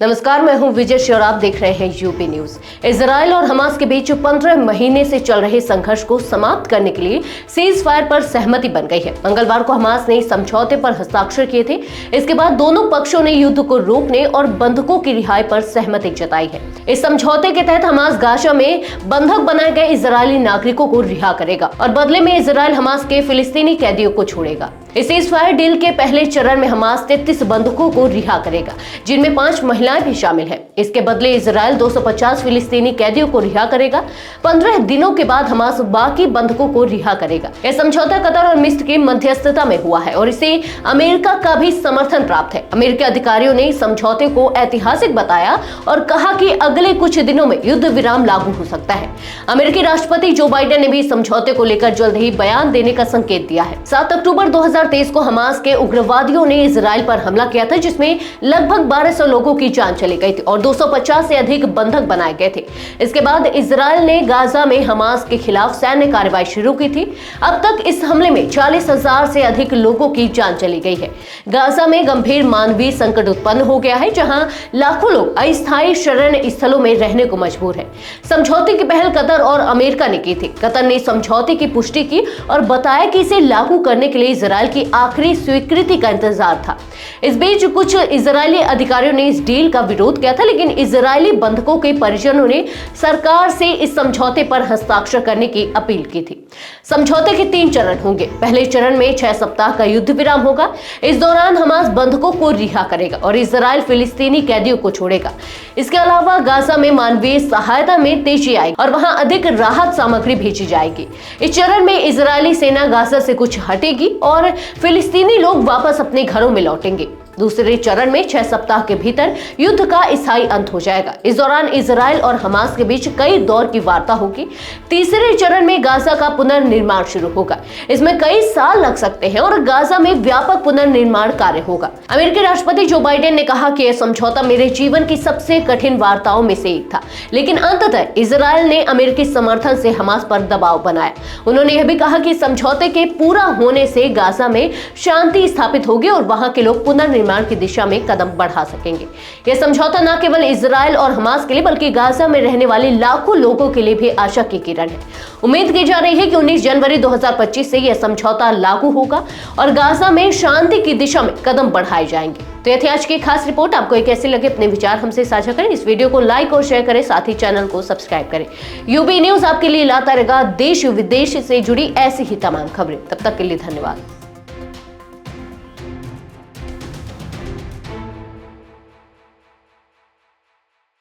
नमस्कार, मैं हूं विजय और आप देख रहे हैं यूपी न्यूज। इजराइल और हमास के बीच 15 महीने से चल रहे संघर्ष को समाप्त करने के लिए सीज फायर पर सहमति बन गई है। मंगलवार को हमास ने समझौते पर हस्ताक्षर किए थे। इसके बाद दोनों पक्षों ने युद्ध को रोकने और बंधकों की रिहाई पर सहमति जताई है। इस समझौते के तहत हमास गाजा में बंधक बनाए गए इजरायली नागरिकों को रिहा करेगा और बदले में इजराइल हमास के फिलिस्तीनी कैदियों को छोड़ेगा। इस सीज फायर डील के पहले चरण में हमास 33 बंधकों को रिहा करेगा, जिनमें 5 महिलाएं भी शामिल हैं। इसके बदले इजराइल 250 फिलिस्तीनी कैदियों को रिहा करेगा। 15 दिनों के बाद हमास बाकी बंधकों को रिहा करेगा। यह समझौता कतर और मिस्र की मध्यस्थता में हुआ है और इसे अमेरिका का भी समर्थन प्राप्त है। अमेरिकी अधिकारियों ने समझौते को ऐतिहासिक बताया और कहा कि अगले कुछ दिनों में युद्ध विराम लागू हो सकता है। अमेरिकी राष्ट्रपति जो बाइडेन ने भी समझौते को लेकर जल्द ही बयान देने का संकेत दिया है। 7 अक्टूबर 2023 को हमास के उग्रवादियों ने इजराइल पर हमला किया था, जिसमें लगभग 1200 लोगों की जान चली गई थी और 250 से अधिक बंधक बनाए गए थे। इसके बाद इजराइल ने गाजा में हमास के खिलाफ सैन्य कार्रवाई शुरू की थी। अब तक इस हमले में 40,000 से अधिक लोगों की जान चली गई है। गाजा में गंभीर मानवीय संकट उत्पन्न हो गया है, जहां लाखों लोग अस्थायी शरण स्थलों में रहने को मजबूर है। समझौते की पहल कतर और अमेरिका ने की थी। कतर ने समझौते की पुष्टि की और बताया कि इसे लागू करने के लिए इजराइल की आखिरी स्वीकृति का इंतजार था। इस बीच कुछ इजरायली अधिकारियों ने इस डील का विरोध किया था, लेकिन इजरायली बंधकों के परिजनों ने सरकार से इस समझौते पर हस्ताक्षर करने की अपील की थी। समझौते के 3 चरण होंगे। पहले चरण में 6 सप्ताह का युद्ध विराम होगा। इस दौरान हमास बंधकों को रिहा करेगा और इजराइल फिलिस्तीनी कैदियों को छोड़ेगा। इसके अलावा गाजा में मानवीय सहायता में तेजी आएगी और वहां अधिक राहत सामग्री भेजी जाएगी। इस चरण में इजरायली सेना गाजा से कुछ हटेगी और फिलिस्तीनी लोग वापस अपने घरों में लौटेंगे। दूसरे चरण में 6 सप्ताह के भीतर युद्ध का स्थायी अंत हो जाएगा। इस दौरान इजराइल और हमास के बीच कई दौर की वार्ता होगी। तीसरे चरण में गाजा का पुनर्निर्माण शुरू होगा। इसमें कई साल लग सकते हैं और गाजा में व्यापक पुनर्निर्माण कार्य होगा। अमेरिकी राष्ट्रपति जो बाइडेन ने कहा कि यह समझौता मेरे जीवन की सबसे कठिन वार्ताओं में से एक था, लेकिन अंततः इजराइल ने अमेरिकी समर्थन से हमास पर दबाव बनाया। उन्होंने यह भी कहा कि समझौते के पूरा होने से गाजा में शांति स्थापित होगी और वहां के लोग पुनर्निर्माण की दिशा में कदम बढ़ा सकेंगे। यह समझौता न केवल इजराइल और हमास के लिए बल्कि गाजा में रहने वाले लाखों लोगों के लिए भी आशा की किरण है। उम्मीद की जा रही है कि 19 जनवरी 2025 से यह समझौता लागू होगा और गाजा में शांति की दिशा में कदम बढ़ाए जाएंगे। तो यह थी आज की खास रिपोर्ट। आपको कैसी लगे अपने विचार हमसे साझा करें। इस वीडियो को लाइक और शेयर करें, साथ ही चैनल को सब्सक्राइब करें। यूबी न्यूज आपके लिए लाता रहेगा देश विदेश से जुड़ी ऐसी ही तमाम खबरें। तब तक के लिए धन्यवाद।